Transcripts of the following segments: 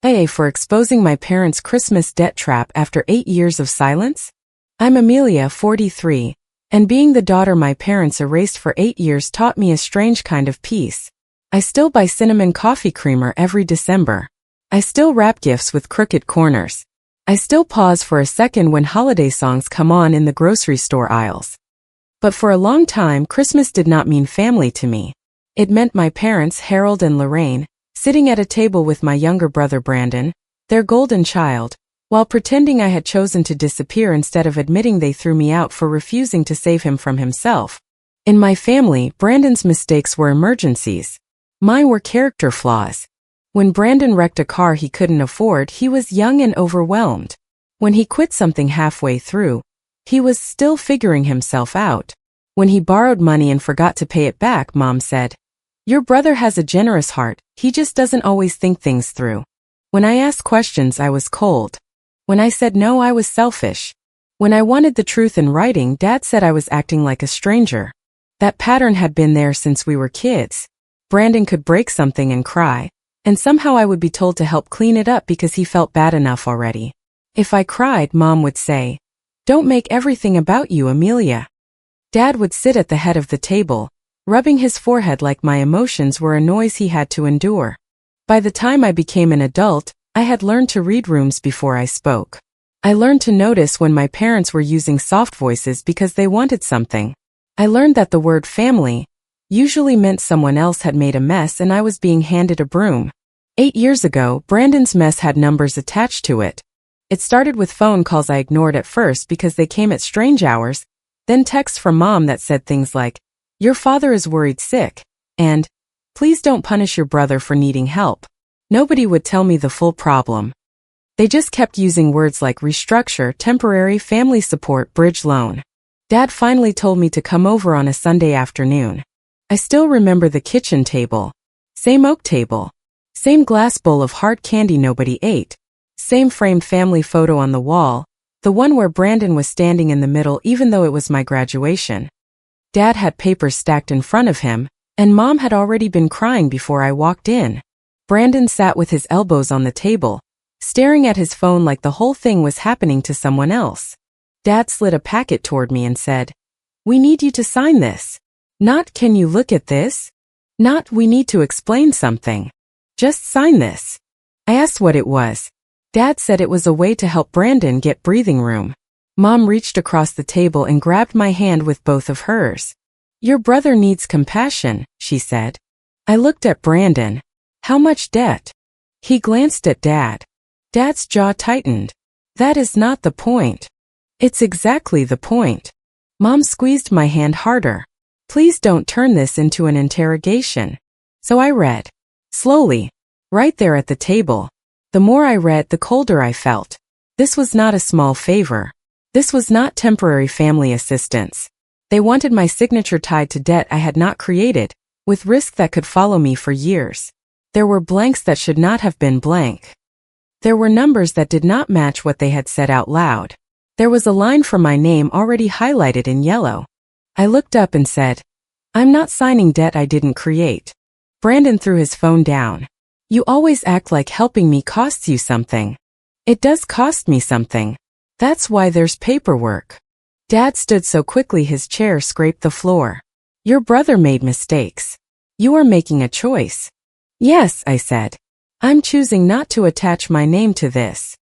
AITA for exposing my parents' Christmas debt trap after 8 years of silence? I'm Amelia, 43, and being the daughter my parents erased for 8 years taught me a strange kind of peace. I still buy cinnamon coffee creamer every December. I still wrap gifts with crooked corners. I still pause for a second when holiday songs come on in the grocery store aisles. But for a long time, Christmas did not mean family to me. It meant my parents, Harold and Lorraine, sitting at a table with my younger brother Brandon, their golden child, while pretending I had chosen to disappear instead of admitting they threw me out for refusing to save him from himself. In my family, Brandon's mistakes were emergencies. Mine were character flaws. When Brandon wrecked a car he couldn't afford, he was young and overwhelmed. When he quit something halfway through, he was still figuring himself out. When he borrowed money and forgot to pay it back, Mom said, "Your brother has a generous heart, he just doesn't always think things through." When I asked questions, I was cold. When I said no, I was selfish. When I wanted the truth in writing, Dad said I was acting like a stranger. That pattern had been there since we were kids. Brandon could break something and cry, and somehow I would be told to help clean it up because he felt bad enough already. If I cried, Mom would say, "Don't make everything about you, Amelia." Dad would sit at the head of the table, rubbing his forehead like my emotions were a noise he had to endure. By the time I became an adult, I had learned to read rooms before I spoke. I learned to notice when my parents were using soft voices because they wanted something. I learned that the word family usually meant someone else had made a mess and I was being handed a broom. 8 years ago, Brandon's mess had numbers attached to it. It started with phone calls I ignored at first because they came at strange hours, then texts from Mom that said things like, "Your father is worried sick," and "Please don't punish your brother for needing help." Nobody would tell me the full problem. They just kept using words like restructure, temporary, family support, bridge loan. Dad finally told me to come over on a Sunday afternoon. I still remember the kitchen table. Same oak table. Same glass bowl of hard candy nobody ate. Same framed family photo on the wall, the one where Brandon was standing in the middle even though it was my graduation. Dad had papers stacked in front of him, and Mom had already been crying before I walked in. Brandon sat with his elbows on the table, staring at his phone like the whole thing was happening to someone else. Dad slid a packet toward me and said, "We need you to sign this. Not, 'Can you look at this?' Not, 'We need to explain something.' Just sign this." I asked what it was. Dad said it was a way to help Brandon get breathing room. Mom reached across the table and grabbed my hand with both of hers. "Your brother needs compassion," she said. I looked at Brandon. "How much debt?" He glanced at Dad. Dad's jaw tightened. "That is not the point." "It's exactly the point." Mom squeezed my hand harder. "Please don't turn this into an interrogation." So I read. Slowly. Right there at the table. The more I read, the colder I felt. This was not a small favor. This was not temporary family assistance. They wanted my signature tied to debt I had not created, with risk that could follow me for years. There were blanks that should not have been blank. There were numbers that did not match what they had said out loud. There was a line from my name already highlighted in yellow. I looked up and said, "I'm not signing debt I didn't create." Brandon threw his phone down. "You always act like helping me costs you something." "It does cost me something. That's why there's paperwork." Dad stood so quickly his chair scraped the floor. "Your brother made mistakes. You are making a choice." "Yes," I said. "I'm choosing not to attach my name to this."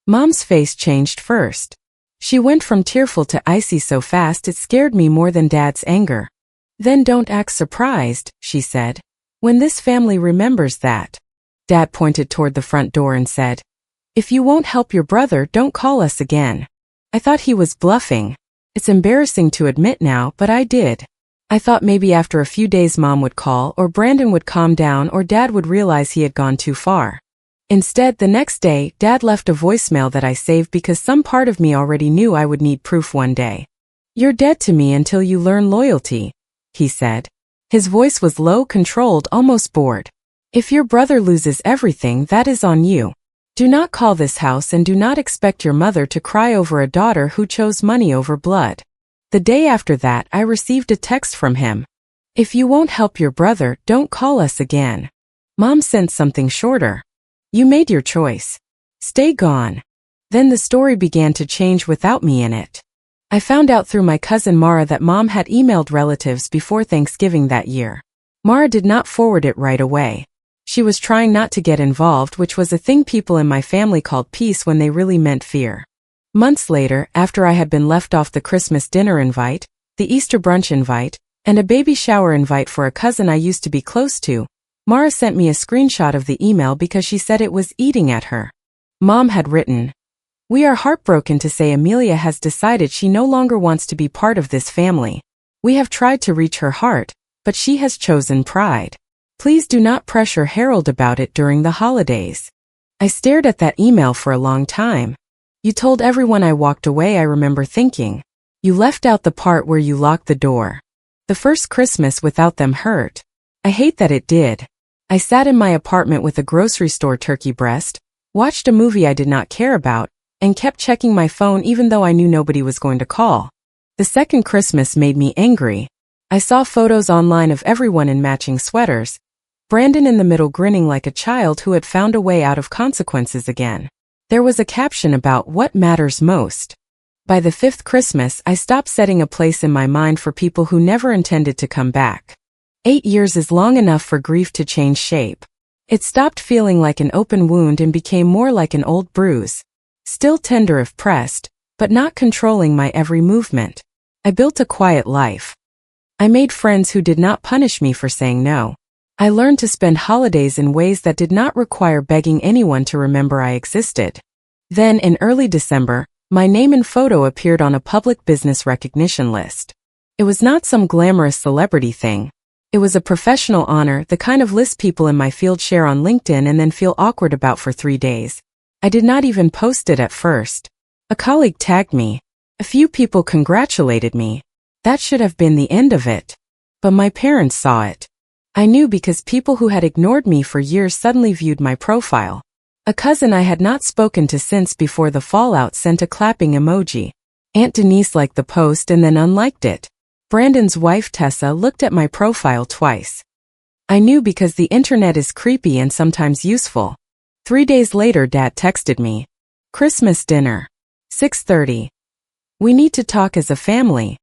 Mom's face changed first. She went from tearful to icy so fast it scared me more than Dad's anger. "Then don't act surprised," she said, "when this family remembers that." Dad pointed toward the front door and said, "If you won't help your brother, don't call us again." I thought he was bluffing. It's embarrassing to admit now, but I did. I thought maybe after a few days Mom would call or Brandon would calm down or Dad would realize he had gone too far. Instead, the next day, Dad left a voicemail that I saved because some part of me already knew I would need proof one day. "You're dead to me until you learn loyalty," he said. His voice was low, controlled, almost bored. "If your brother loses everything, that is on you. Do not call this house and do not expect your mother to cry over a daughter who chose money over blood." The day after that, I received a text from him. "If you won't help your brother, don't call us again." Mom sent something shorter. You made your choice. Stay gone. Then the story began to change without me in it. I found out through my cousin Mara that Mom had emailed relatives before Thanksgiving that year. Mara did not forward it right away. She was trying not to get involved, which was a thing people in my family called peace when they really meant fear. Months later, after I had been left off the Christmas dinner invite, the Easter brunch invite, and a baby shower invite for a cousin I used to be close to, Mara sent me a screenshot of the email because she said it was eating at her. Mom had written, "We are heartbroken to say Amelia has decided she no longer wants to be part of this family. We have tried to reach her heart, but she has chosen pride. Please do not pressure Harold about it during the holidays." I stared at that email for a long time. You told everyone I walked away. I remember thinking. You left out the part where you locked the door. The first Christmas without them hurt. I hate that it did. I sat in my apartment with a grocery store turkey breast, watched a movie I did not care about, and kept checking my phone even though I knew nobody was going to call. The second Christmas made me angry. I saw photos online of everyone in matching sweaters, Brandon in the middle grinning like a child who had found a way out of consequences again. There was a caption about what matters most. By the fifth Christmas, I stopped setting a place in my mind for people who never intended to come back. 8 years is long enough for grief to change shape. It stopped feeling like an open wound and became more like an old bruise. Still tender if pressed, but not controlling my every movement. I built a quiet life. I made friends who did not punish me for saying no. I learned to spend holidays in ways that did not require begging anyone to remember I existed. Then, in early December, my name and photo appeared on a public business recognition list. It was not some glamorous celebrity thing. It was a professional honor, the kind of list people in my field share on LinkedIn and then feel awkward about for 3 days. I did not even post it at first. A colleague tagged me. A few people congratulated me. That should have been the end of it. But my parents saw it. I knew because people who had ignored me for years suddenly viewed my profile. A cousin I had not spoken to since before the fallout sent a clapping emoji. Aunt Denise liked the post and then unliked it. Brandon's wife Tessa looked at my profile twice. I knew because the internet is creepy and sometimes useful. 3 days later, Dad texted me. Christmas dinner. 6:30. We need to talk as a family.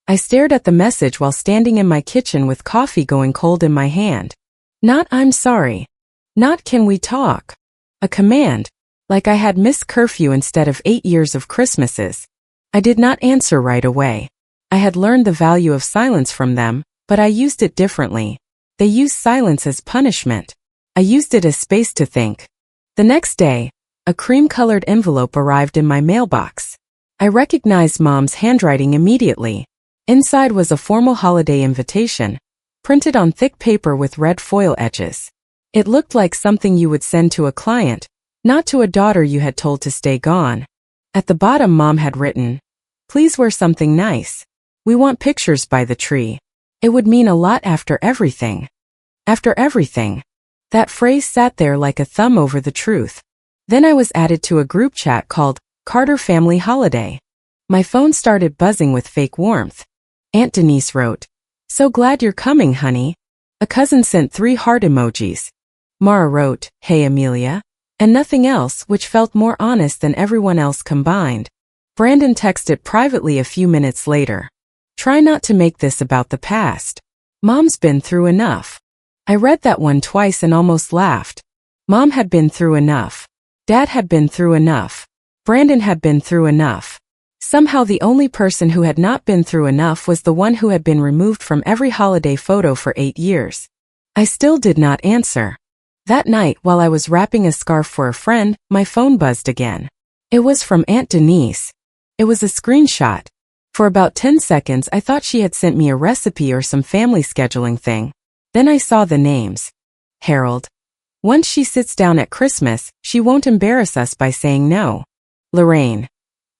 I stared at the message while standing in my kitchen with coffee going cold in my hand. Not "I'm sorry." Not "can we talk." A command, like I had missed curfew instead of 8 years of Christmases. I did not answer right away. I had learned the value of silence from them, but I used it differently. They used silence as punishment. I used it as space to think. The next day, a cream-colored envelope arrived in my mailbox. I recognized Mom's handwriting immediately. Inside was a formal holiday invitation, printed on thick paper with red foil edges. It looked like something you would send to a client, not to a daughter you had told to stay gone. At the bottom, Mom had written, "Please wear something nice. We want pictures by the tree. It would mean a lot after everything." After everything. That phrase sat there like a thumb over the truth. Then I was added to a group chat called Carter Family Holiday. My phone started buzzing with fake warmth. Aunt Denise wrote, "So glad you're coming, honey." A cousin sent 3 heart emojis. Mara wrote, "Hey Amelia," and nothing else, which felt more honest than everyone else combined. Brandon texted privately a few minutes later. "Try not to make this about the past. Mom's been through enough." I read that one twice and almost laughed. Mom had been through enough. Dad had been through enough. Brandon had been through enough. Somehow the only person who had not been through enough was the one who had been removed from every holiday photo for 8 years. I still did not answer. That night, while I was wrapping a scarf for a friend, my phone buzzed again. It was from Aunt Denise. It was a screenshot. For about 10 seconds I thought she had sent me a recipe or some family scheduling thing. Then I saw the names. Harold. Once she sits down at Christmas, she won't embarrass us by saying no. Lorraine.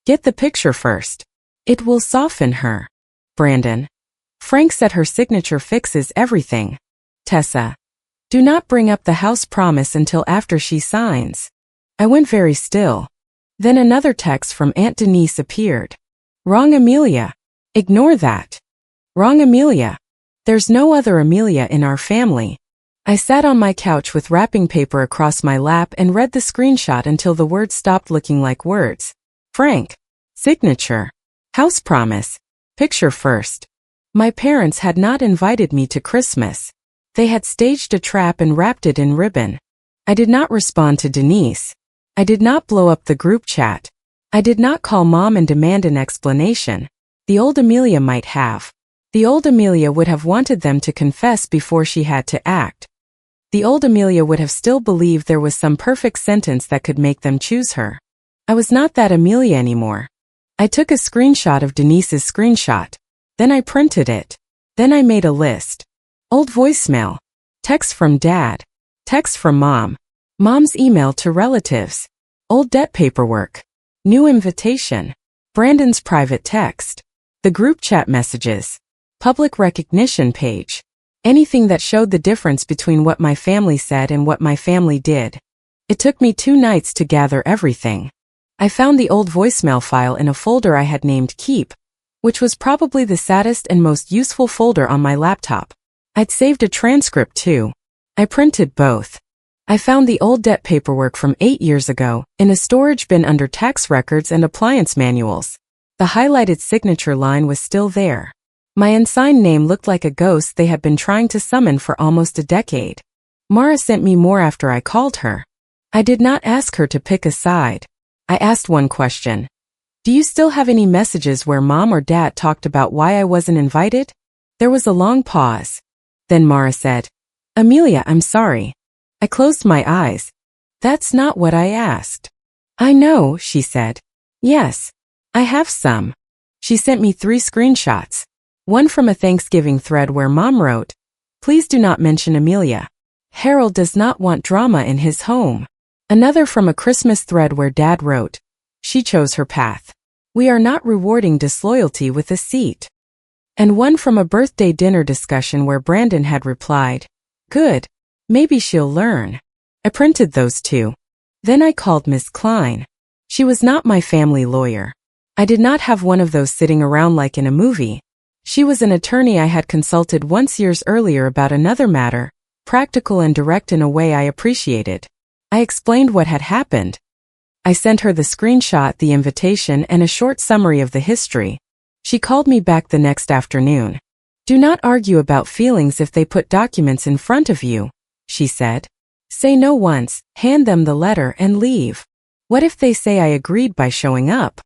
Get the picture first. It will soften her. Brandon. Frank said her signature fixes everything. Tessa. Do not bring up the house promise until after she signs. I went very still. Then another text from Aunt Denise appeared. Wrong Amelia. Ignore that. Wrong Amelia. There's no other Amelia in our family. I sat on my couch with wrapping paper across my lap and read the screenshot until the words stopped looking like words. Frank. Signature. House promise. Picture first. My parents had not invited me to Christmas. They had staged a trap and wrapped it in ribbon. I did not respond to Denise. I did not blow up the group chat. I did not call Mom and demand an explanation. The old Amelia might have. The old Amelia would have wanted them to confess before she had to act. The old Amelia would have still believed there was some perfect sentence that could make them choose her. I was not that Amelia anymore. I took a screenshot of Denise's screenshot. Then I printed it. Then I made a list. Old voicemail. Text from Dad. Text from Mom. Mom's email to relatives. Old debt paperwork. New invitation. Brandon's private text. The group chat messages. Public recognition page. Anything that showed the difference between what my family said and what my family did. It took me 2 nights to gather everything. I found the old voicemail file in a folder I had named Keep, which was probably the saddest and most useful folder on my laptop. I'd saved a transcript too. I printed both. I found the old debt paperwork from 8 years ago in a storage bin under tax records and appliance manuals. The highlighted signature line was still there. My unsigned name looked like a ghost they had been trying to summon for almost a decade. Mara sent me more after I called her. I did not ask her to pick a side. I asked one question. Do you still have any messages where Mom or Dad talked about why I wasn't invited? There was a long pause. Then Mara said, Amelia, I'm sorry. I closed my eyes. That's not what I asked. I know, she said. Yes, I have some. She sent me 3 screenshots. One from a Thanksgiving thread where Mom wrote, Please do not mention Amelia. Harold does not want drama in his home. Another from a Christmas thread where Dad wrote, She chose her path. We are not rewarding disloyalty with a seat. And one from a birthday dinner discussion where Brandon had replied, Good. Maybe she'll learn. I printed those 2. Then I called Miss Klein. She was not my family lawyer. I did not have one of those sitting around like in a movie. She was an attorney I had consulted once years earlier about another matter, practical and direct in a way I appreciated. I explained what had happened. I sent her the screenshot, the invitation, and a short summary of the history. She called me back the next afternoon. Do not argue about feelings if they put documents in front of you, she said. Say no once, hand them the letter and leave. What if they say I agreed by showing up?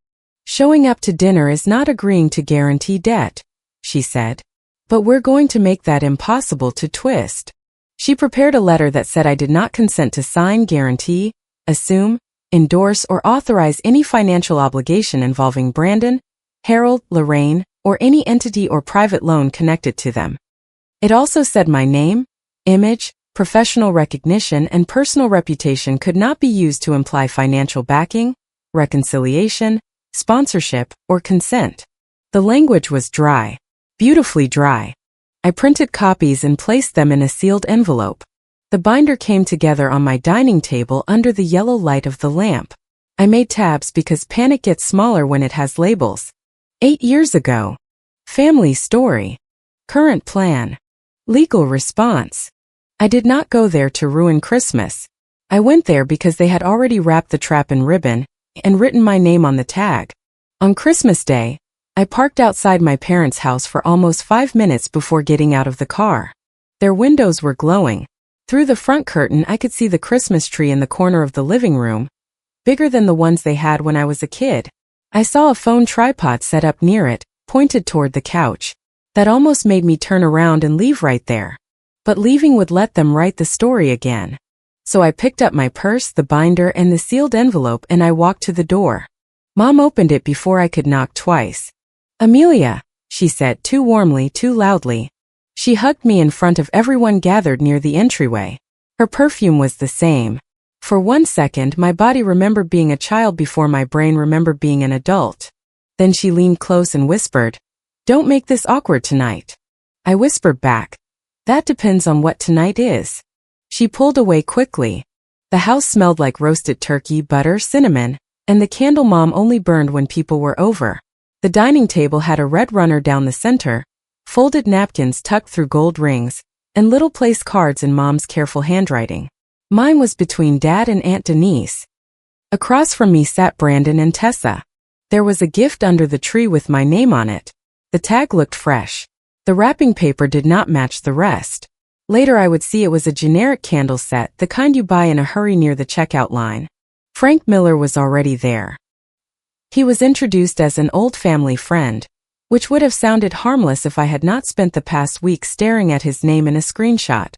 Showing up to dinner is not agreeing to guarantee debt, she said. But we're going to make that impossible to twist. She prepared a letter that said I did not consent to sign, guarantee, assume, endorse, or authorize any financial obligation involving Brandon, Harold, Lorraine, or any entity or private loan connected to them. It also said my name, image, professional recognition, and personal reputation could not be used to imply financial backing, reconciliation, sponsorship, or consent. The language was dry, beautifully dry. I printed copies and placed them in a sealed envelope. The binder came together on my dining table under the yellow light of the lamp. I made tabs because panic gets smaller when it has labels. 8 years ago. Family story. Current plan. Legal response. I did not go there to ruin Christmas. I went there because they had already wrapped the trap in ribbon and written my name on the tag. On Christmas Day, I parked outside my parents' house for almost 5 minutes before getting out of the car. Their windows were glowing. Through the front curtain I could see the Christmas tree in the corner of the living room, bigger than the ones they had when I was a kid. I saw a phone tripod set up near it, pointed toward the couch. That almost made me turn around and leave right there. But leaving would let them write the story again. So I picked up my purse, the binder, and the sealed envelope, and I walked to the door. Mom opened it before I could knock twice. Amelia, she said, too warmly, too loudly. She hugged me in front of everyone gathered near the entryway. Her perfume was the same. For 1 second, my body remembered being a child before my brain remembered being an adult. Then she leaned close and whispered, Don't make this awkward tonight. I whispered back, That depends on what tonight is. She pulled away quickly. The house smelled like roasted turkey, butter, cinnamon, and the candle Mom only burned when people were over. The dining table had a red runner down the center, folded napkins tucked through gold rings, and little place cards in Mom's careful handwriting. Mine was between Dad and Aunt Denise. Across from me sat Brandon and Tessa. There was a gift under the tree with my name on it. The tag looked fresh. The wrapping paper did not match the rest. Later I would see it was a generic candle set, the kind you buy in a hurry near the checkout line. Frank Miller was already there. He was introduced as an old family friend, which would have sounded harmless if I had not spent the past week staring at his name in a screenshot.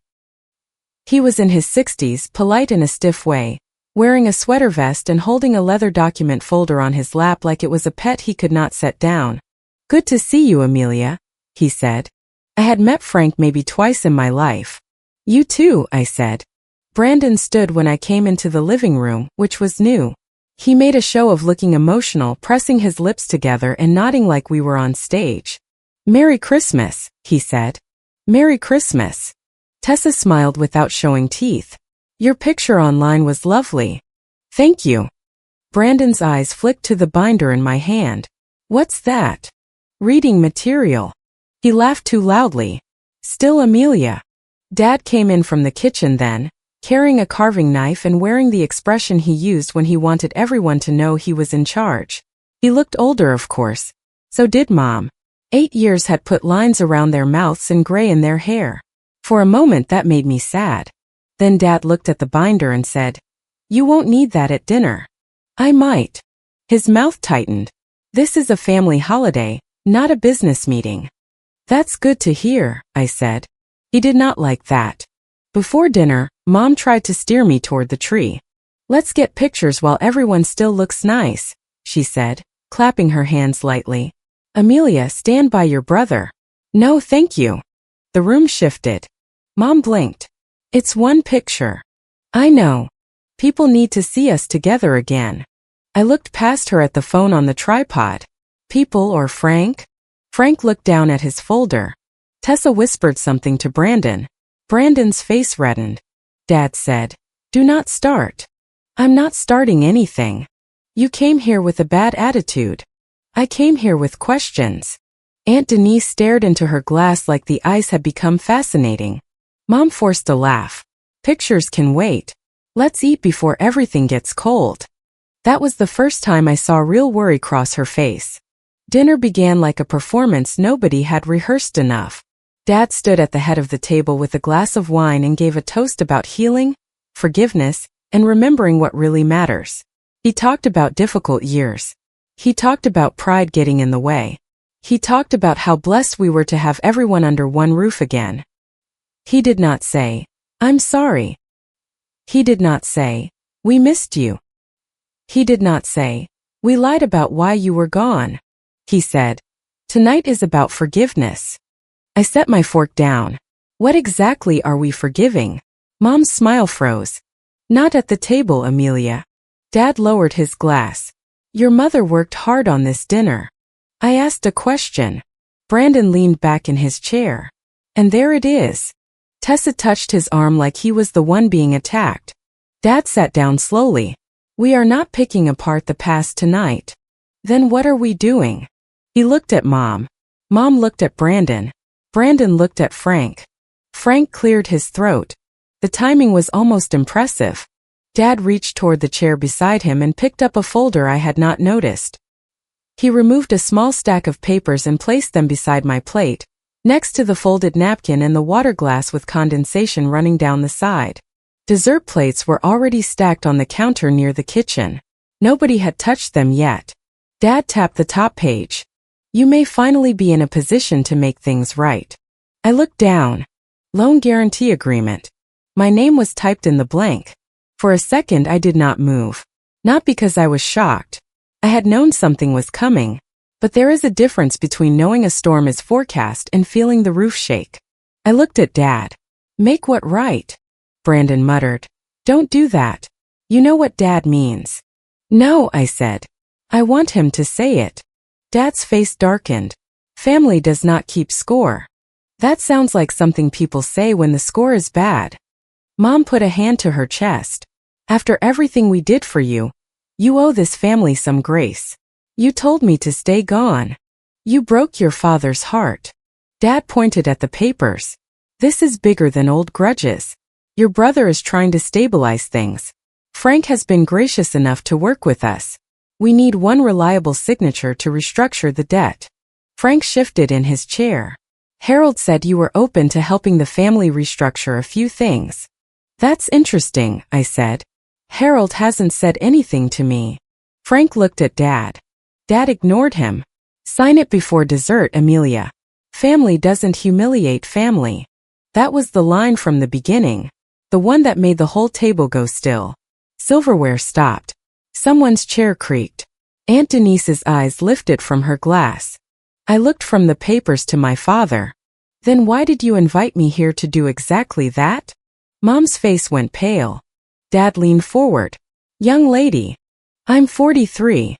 He was in his 60s, polite in a stiff way, wearing a sweater vest and holding a leather document folder on his lap like it was a pet he could not set down. "Good to see you, Amelia," he said. I had met Frank maybe twice in my life. "You too," I said. Brandon stood when I came into the living room, which was new. He made a show of looking emotional, pressing his lips together and nodding like we were on stage. "Merry Christmas," he said. "Merry Christmas." Tessa smiled without showing teeth. "Your picture online was lovely." "Thank you." Brandon's eyes flicked to the binder in my hand. "What's that?" "Reading material." He laughed too loudly. "Still Amelia." Dad came in from the kitchen then, carrying a carving knife and wearing the expression he used when he wanted everyone to know he was in charge. He looked older, of course. So did Mom. 8 years had put lines around their mouths and gray in their hair. For a moment that made me sad. Then Dad looked at the binder and said, "You won't need that at dinner." "I might." His mouth tightened. "This is a family holiday, not a business meeting." "That's good to hear," I said. He did not like that. Before dinner, Mom tried to steer me toward the tree. "Let's get pictures while everyone still looks nice," she said, clapping her hands lightly. "Amelia, stand by your brother." "No, thank you." The room shifted. Mom blinked. "It's one picture." "I know. People need to see us together again." I looked past her at the phone on the tripod. "People or Frank?" Frank looked down at his folder. Tessa whispered something to Brandon. Brandon's face reddened. Dad said, "Do not start." "I'm not starting anything. You came here with a bad attitude." "I came here with questions." Aunt Denise stared into her glass like the ice had become fascinating. Mom forced a laugh. "Pictures can wait. Let's eat before everything gets cold." That was the first time I saw real worry cross her face. Dinner began like a performance nobody had rehearsed enough. Dad stood at the head of the table with a glass of wine and gave a toast about healing, forgiveness, and remembering what really matters. He talked about difficult years. He talked about pride getting in the way. He talked about how blessed we were to have everyone under one roof again. He did not say, "I'm sorry." He did not say, "We missed you." He did not say, "We lied about why you were gone." He said, "Tonight is about forgiveness." I set my fork down. What exactly are we forgiving? Mom's smile froze. "Not at the table, Amelia." Dad lowered his glass. "Your mother worked hard on this dinner." I asked a question. Brandon leaned back in his chair. "And there it is." Tessa touched his arm like he was the one being attacked. Dad sat down slowly. "We are not picking apart the past tonight." "Then what are we doing?" He looked at Mom. Mom looked at Brandon. Brandon looked at Frank. Frank cleared his throat. The timing was almost impressive. Dad reached toward the chair beside him and picked up a folder I had not noticed. He removed a small stack of papers and placed them beside my plate, next to the folded napkin and the water glass with condensation running down the side. Dessert plates were already stacked on the counter near the kitchen. Nobody had touched them yet. Dad tapped the top page. "You may finally be in a position to make things right." I looked down. Loan guarantee agreement. My name was typed in the blank. For a second I did not move. Not because I was shocked. I had known something was coming. But there is a difference between knowing a storm is forecast and feeling the roof shake. I looked at Dad. "Make what right?" Brandon muttered. "Don't do that. You know what Dad means." "No," I said. "I want him to say it." Dad's face darkened. "Family does not keep score." That sounds like something people say when the score is bad. Mom put a hand to her chest. "After everything we did for you, you owe this family some grace. You told me to stay gone. You broke your father's heart." Dad pointed at the papers. This is bigger than old grudges. Your brother is trying to stabilize things. Frank has been gracious enough to work with us. We need one reliable signature to restructure the debt. Frank shifted in his chair. Harold said you were open to helping the family restructure a few things. That's interesting, I said. Harold hasn't said anything to me. Frank looked at Dad. Dad ignored him. Sign it before dessert, Amelia. Family doesn't humiliate family. That was the line from the beginning. The one that made the whole table go still. Silverware stopped. Someone's chair creaked. Aunt Denise's eyes lifted from her glass. I looked from the papers to my father. Then why did you invite me here to do exactly that? Mom's face went pale. Dad leaned forward. Young lady. I'm 43.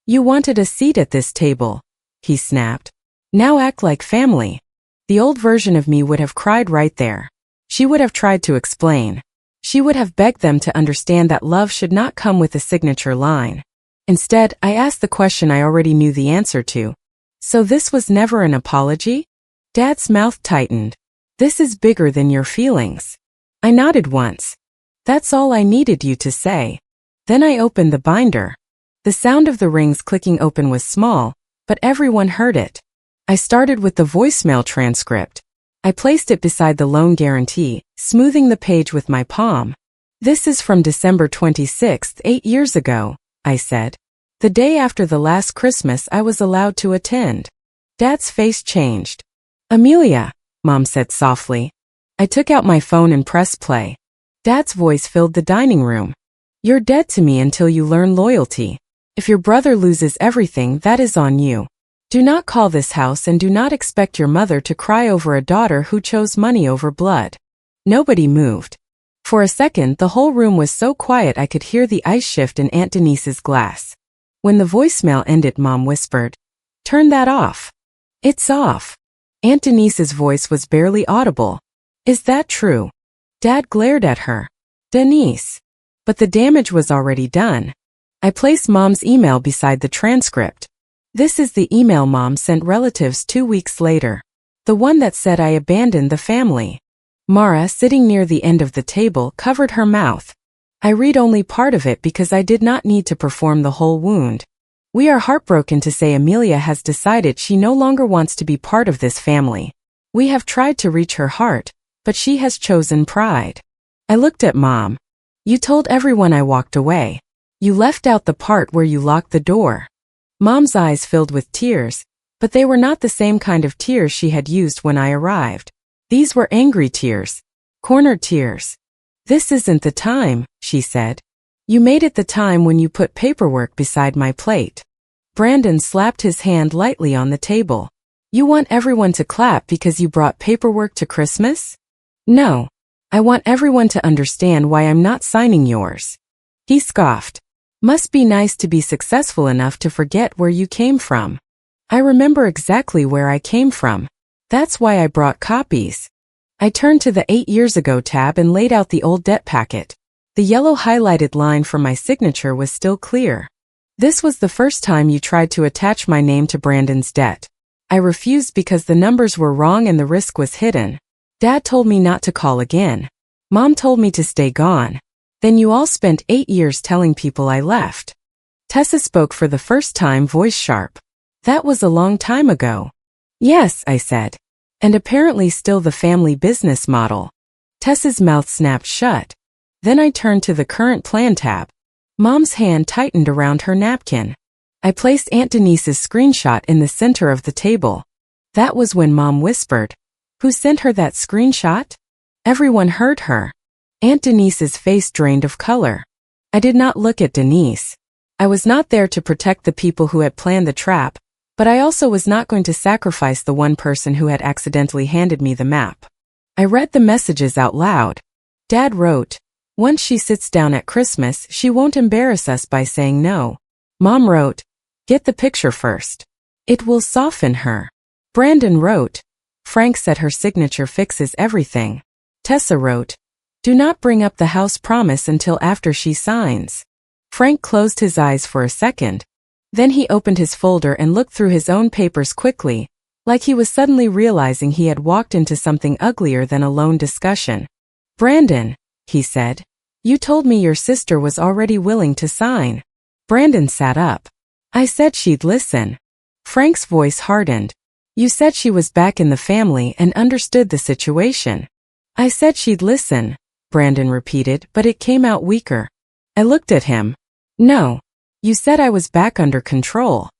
You wanted a seat at this table, he snapped. Now act like family. The old version of me would have cried right there. She would have tried to explain. She would have begged them to understand that love should not come with a signature line. Instead, I asked the question I already knew the answer to. So this was never an apology? Dad's mouth tightened. This is bigger than your feelings. I nodded once. That's all I needed you to say. Then I opened the binder. The sound of the rings clicking open was small, but everyone heard it. I started with the voicemail transcript. I placed it beside the loan guarantee, smoothing the page with my palm. This is from December 26th, 8 years ago, I said. The day after the last Christmas I was allowed to attend. Dad's face changed. Amelia, Mom said softly. I took out my phone and pressed play. Dad's voice filled the dining room. You're dead to me until you learn loyalty. If your brother loses everything, that is on you. Do not call this house and do not expect your mother to cry over a daughter who chose money over blood. Nobody moved. For a second, the whole room was so quiet I could hear the ice shift in Aunt Denise's glass. When the voicemail ended, Mom whispered, Turn that off. It's off. Aunt Denise's voice was barely audible. Is that true? Dad glared at her. Denise. But the damage was already done. I placed Mom's email beside the transcript. This is the email Mom sent relatives 2 weeks later. The one that said I abandoned the family. Mara, sitting near the end of the table, covered her mouth. I read only part of it because I did not need to perform the whole wound. We are heartbroken to say Amelia has decided she no longer wants to be part of this family. We have tried to reach her heart, but she has chosen pride. I looked at Mom. You told everyone I walked away. You left out the part where you locked the door. Mom's eyes filled with tears, but they were not the same kind of tears she had used when I arrived. These were angry tears. Cornered tears. This isn't the time, she said. You made it the time when you put paperwork beside my plate. Brandon slapped his hand lightly on the table. You want everyone to clap because you brought paperwork to Christmas? No. I want everyone to understand why I'm not signing yours. He scoffed. Must be nice to be successful enough to forget where you came from. I remember exactly where I came from. That's why I brought copies. I turned to the 8 years ago tab and laid out the old debt packet. The yellow highlighted line for my signature was still clear. This was the first time you tried to attach my name to Brandon's debt. I refused because the numbers were wrong and the risk was hidden. Dad told me not to call again. Mom told me to stay gone. Then you all spent 8 years telling people I left. Tessa spoke for the first time, voice sharp. That was a long time ago. Yes, I said. And apparently still the family business model. Tessa's mouth snapped shut. Then I turned to the current plan tab. Mom's hand tightened around her napkin. I placed Aunt Denise's screenshot in the center of the table. That was when Mom whispered, Who sent her that screenshot? Everyone heard her. Aunt Denise's face drained of color. I did not look at Denise. I was not there to protect the people who had planned the trap, but I also was not going to sacrifice the one person who had accidentally handed me the map. I read the messages out loud. Dad wrote, Once she sits down at Christmas, she won't embarrass us by saying no. Mom wrote, Get the picture first. It will soften her. Brandon wrote, Frank said her signature fixes everything. Tessa wrote, Do not bring up the house promise until after she signs. Frank closed his eyes for a second. Then he opened his folder and looked through his own papers quickly, Like he was suddenly realizing he had walked into something uglier than a lone discussion. "Brandon," he said, "you told me your sister was already willing to sign." Brandon sat up. "I said she'd listen." Frank's voice hardened. "You said she was back in the family and understood the situation." "I said she'd listen," Brandon repeated, but it came out weaker. I looked at him. "No. You said I was back under control."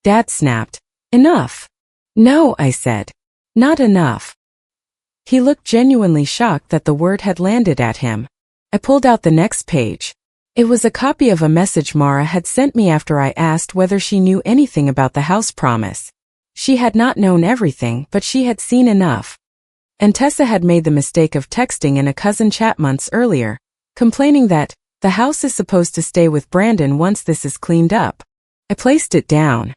Dad snapped. "Enough." "No," I said. "Not enough." He looked genuinely shocked that the word had landed at him. I pulled out the next page. It was a copy of a message Mara had sent me after I asked whether she knew anything about the house promise. She had not known everything, but she had seen enough. And Tessa had made the mistake of texting in a cousin chat months earlier, complaining that the house is supposed to stay with Brandon once this is cleaned up. I placed it down.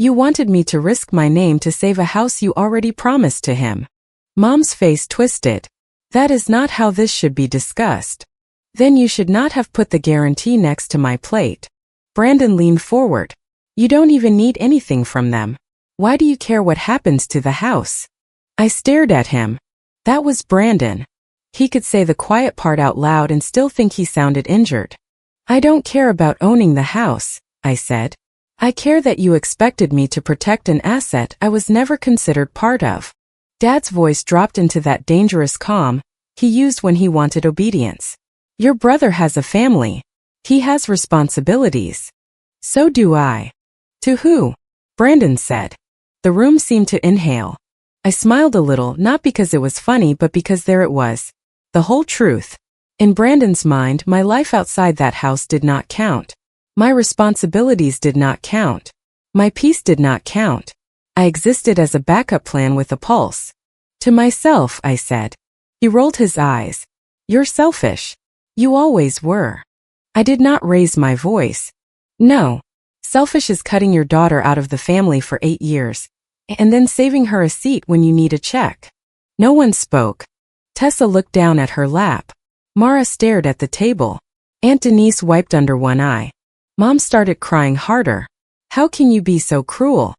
"You wanted me to risk my name to save a house you already promised to him." Mom's face twisted. "That is not how this should be discussed." "Then you should not have put the guarantee next to my plate." Brandon leaned forward. "You don't even need anything from them. Why do you care what happens to the house?" I stared at him. That was Brandon. He could say the quiet part out loud and still think he sounded injured. "I don't care about owning the house," I said. "I care that you expected me to protect an asset I was never considered part of." Dad's voice dropped into that dangerous calm he used when he wanted obedience. "Your brother has a family. He has responsibilities. So do I." "To who?" Brandon said. The room seemed to inhale. I smiled a little, not because it was funny but because there it was. The whole truth. In Brandon's mind, my life outside that house did not count. My responsibilities did not count. My peace did not count. I existed as a backup plan with a pulse. "To myself," I said. He rolled his eyes. "You're selfish. You always were." I did not raise my voice. "No. Selfish is cutting your daughter out of the family for 8 years, and then saving her a seat when you need a check." No one spoke. Tessa looked down at her lap. Mara stared at the table. Aunt Denise wiped under one eye. Mom started crying harder. "How can you be so cruel?"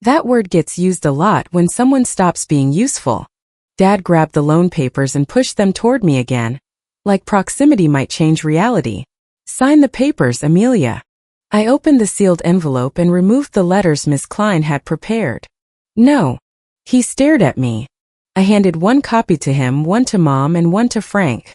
That word gets used a lot when someone stops being useful. Dad grabbed the loan papers and pushed them toward me again. Like proximity might change reality. "Sign the papers, Amelia." I opened the sealed envelope and removed the letters Miss Klein had prepared. "No." He stared at me. I handed one copy to him, one to Mom and one to Frank.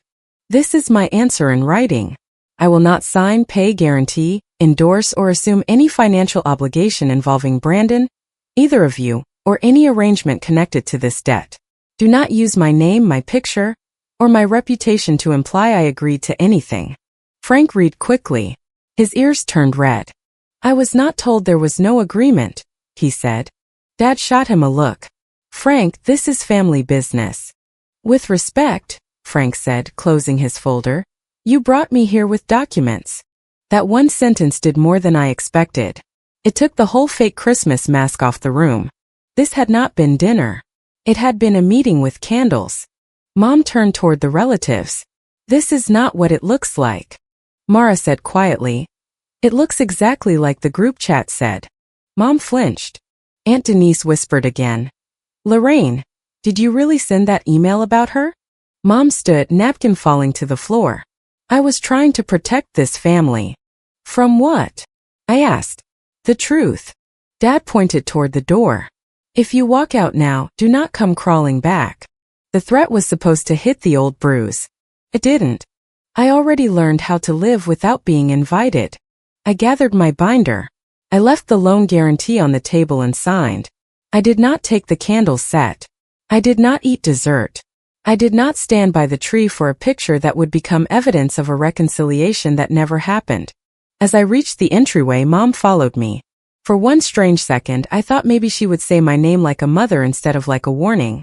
"This is my answer in writing. I will not sign, pay, guarantee, endorse, or assume any financial obligation involving Brandon, either of you, or any arrangement connected to this debt. Do not use my name, my picture, or my reputation to imply I agreed to anything." Frank read quickly. His ears turned red. "I was not told there was no agreement," he said. Dad shot him a look. "Frank, this is family business." "With respect," Frank said, closing his folder. "You brought me here with documents." That one sentence did more than I expected. It took the whole fake Christmas mask off the room. This had not been dinner. It had been a meeting with candles. Mom turned toward the relatives. "This is not what it looks like," Mara said quietly. "It looks exactly like the group chat said." Mom flinched. Aunt Denise whispered again. "Lorraine, did you really send that email about her?" Mom stood, napkin falling to the floor. "I was trying to protect this family." "From what?" I asked. "The truth." Dad pointed toward the door. "If you walk out now, do not come crawling back." The threat was supposed to hit the old bruise. It didn't. I already learned how to live without being invited. I gathered my binder. I left the loan guarantee on the table and signed. I did not take the candle set. I did not eat dessert. I did not stand by the tree for a picture that would become evidence of a reconciliation that never happened. As I reached the entryway, Mom followed me. For one strange second, I thought maybe she would say my name like a mother instead of like a warning.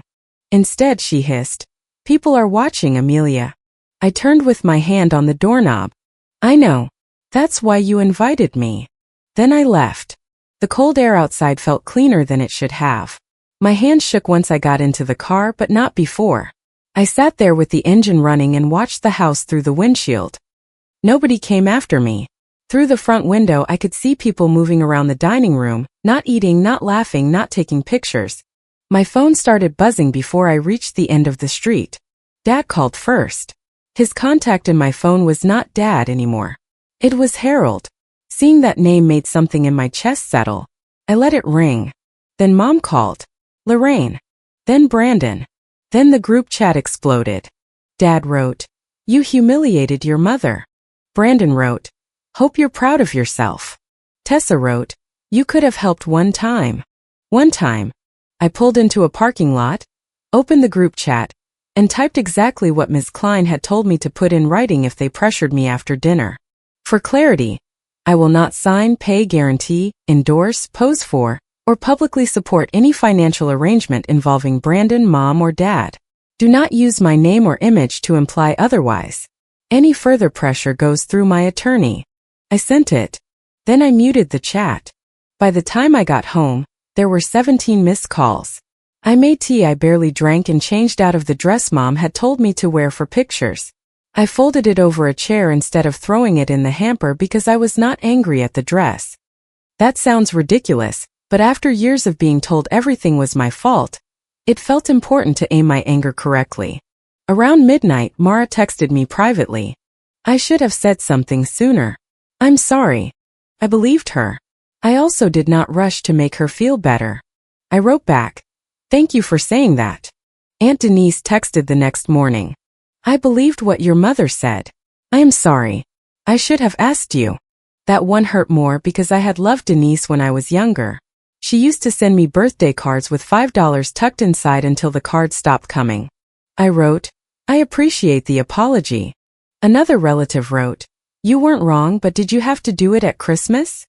Instead, she hissed, "People are watching, Amelia." I turned with my hand on the doorknob. "I know. That's why you invited me." Then I left. The cold air outside felt cleaner than it should have. My hand shook once I got into the car, but not before. I sat there with the engine running and watched the house through the windshield. Nobody came after me. Through the front window, I could see people moving around the dining room, not eating, not laughing, not taking pictures. My phone started buzzing before I reached the end of the street. Dad called first. His contact in my phone was not Dad anymore. It was Harold. Seeing that name made something in my chest settle. I let it ring. Then Mom called. Lorraine. Then Brandon. Then the group chat exploded. Dad wrote, "You humiliated your mother." Brandon wrote, "Hope you're proud of yourself." Tessa wrote, "You could have helped one time." One time. I pulled into a parking lot, opened the group chat, and typed exactly what Ms. Klein had told me to put in writing if they pressured me after dinner. For clarity, I will not sign, pay, guarantee, endorse, pose for, or publicly support any financial arrangement involving Brandon, Mom, or Dad. Do not use my name or image to imply otherwise. Any further pressure goes through my attorney. I sent it. Then I muted the chat. By the time I got home, there were 17 missed calls. I made tea I barely drank and changed out of the dress Mom had told me to wear for pictures. I folded it over a chair instead of throwing it in the hamper because I was not angry at the dress. That sounds ridiculous, but after years of being told everything was my fault, it felt important to aim my anger correctly. Around midnight, Mara texted me privately. I should have said something sooner. I'm sorry. I believed her. I also did not rush to make her feel better. I wrote back, "Thank you for saying that." Aunt Denise texted the next morning. "I believed what your mother said. I am sorry. I should have asked you." That one hurt more because I had loved Denise when I was younger. She used to send me birthday cards with $5 tucked inside until the cards stopped coming. I wrote, "I appreciate the apology." Another relative wrote, "You weren't wrong, but did you have to do it at Christmas?"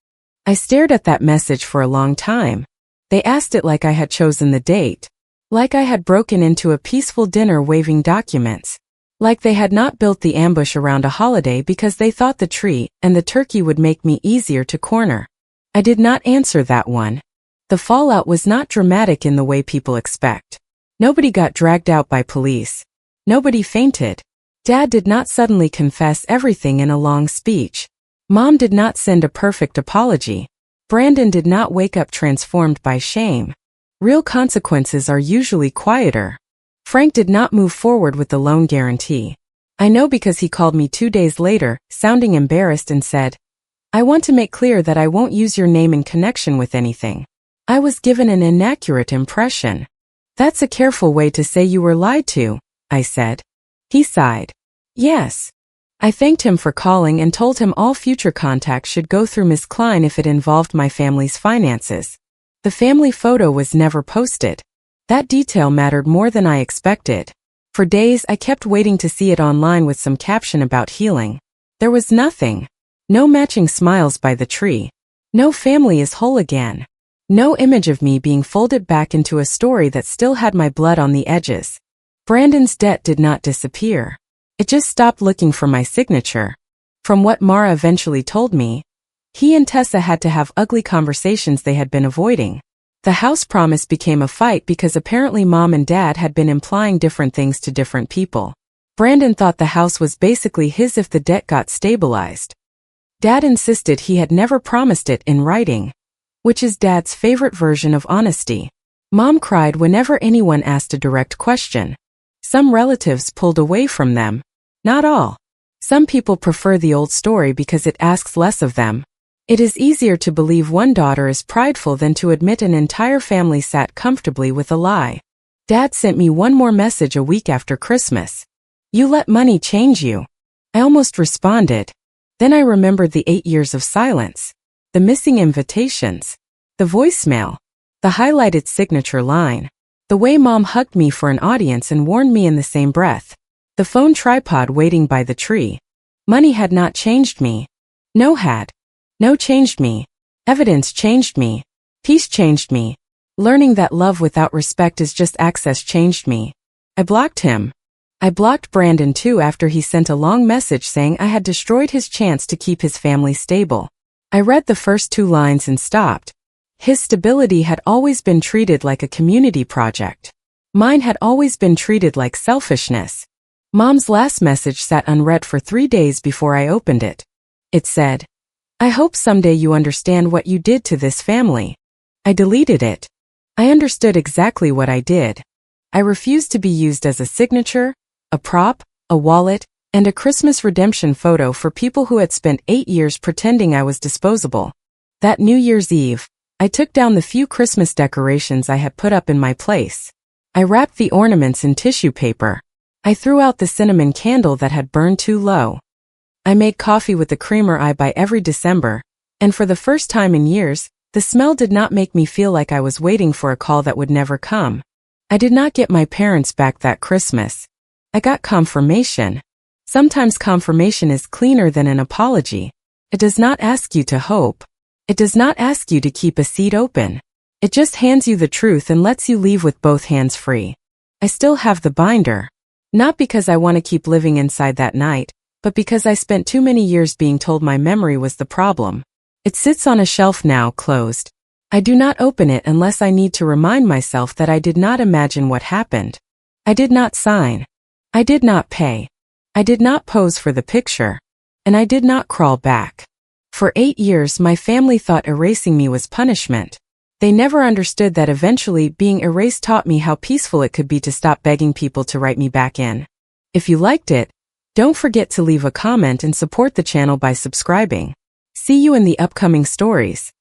I stared at that message for a long time. They asked it like I had chosen the date. Like I had broken into a peaceful dinner waving documents. Like they had not built the ambush around a holiday because they thought the tree and the turkey would make me easier to corner. I did not answer that one. The fallout was not dramatic in the way people expect. Nobody got dragged out by police. Nobody fainted. Dad did not suddenly confess everything in a long speech. Mom did not send a perfect apology. Brandon did not wake up transformed by shame. Real consequences are usually quieter. Frank did not move forward with the loan guarantee. I know because he called me 2 days later, sounding embarrassed, and said, "I want to make clear that I won't use your name in connection with anything. I was given an inaccurate impression." "That's a careful way to say you were lied to," I said. He sighed. "Yes." I thanked him for calling and told him all future contacts should go through Miss Klein if it involved my family's finances. The family photo was never posted. That detail mattered more than I expected. For days I kept waiting to see it online with some caption about healing. There was nothing. No matching smiles by the tree. No family is whole again. No image of me being folded back into a story that still had my blood on the edges. Brandon's debt did not disappear. It just stopped looking for my signature. From what Mara eventually told me, he and Tessa had to have ugly conversations they had been avoiding. The house promise became a fight because apparently Mom and Dad had been implying different things to different people. Brandon thought the house was basically his if the debt got stabilized. Dad insisted he had never promised it in writing, which is Dad's favorite version of honesty. Mom cried whenever anyone asked a direct question. Some relatives pulled away from them. Not all. Some people prefer the old story because it asks less of them. It is easier to believe one daughter is prideful than to admit an entire family sat comfortably with a lie. Dad sent me one more message a week after Christmas. "You let money change you." I almost responded. Then I remembered the 8 years of silence. The missing invitations. The voicemail. The highlighted signature line. The way Mom hugged me for an audience and warned me in the same breath. The phone tripod waiting by the tree. Money had not changed me. No had. No changed me. Evidence changed me. Peace changed me. Learning that love without respect is just access changed me. I blocked him. I blocked Brandon too after he sent a long message saying I had destroyed his chance to keep his family stable. I read the first 2 lines and stopped. His stability had always been treated like a community project. Mine had always been treated like selfishness. Mom's last message sat unread for 3 days before I opened it. It said, "I hope someday you understand what you did to this family." I deleted it. I understood exactly what I did. I refused to be used as a signature, a prop, a wallet, and a Christmas redemption photo for people who had spent 8 years pretending I was disposable. That New Year's Eve, I took down the few Christmas decorations I had put up in my place. I wrapped the ornaments in tissue paper. I threw out the cinnamon candle that had burned too low. I made coffee with the creamer I buy every December, and for the first time in years, the smell did not make me feel like I was waiting for a call that would never come. I did not get my parents back that Christmas. I got confirmation. Sometimes confirmation is cleaner than an apology. It does not ask you to hope. It does not ask you to keep a seat open. It just hands you the truth and lets you leave with both hands free. I still have the binder. Not because I want to keep living inside that night, but because I spent too many years being told my memory was the problem. It sits on a shelf now, closed. I do not open it unless I need to remind myself that I did not imagine what happened. I did not sign. I did not pay. I did not pose for the picture. And I did not crawl back. For 8 years my family thought erasing me was punishment. They never understood that eventually being erased taught me how peaceful it could be to stop begging people to write me back in. If you liked it, don't forget to leave a comment and support the channel by subscribing. See you in the upcoming stories.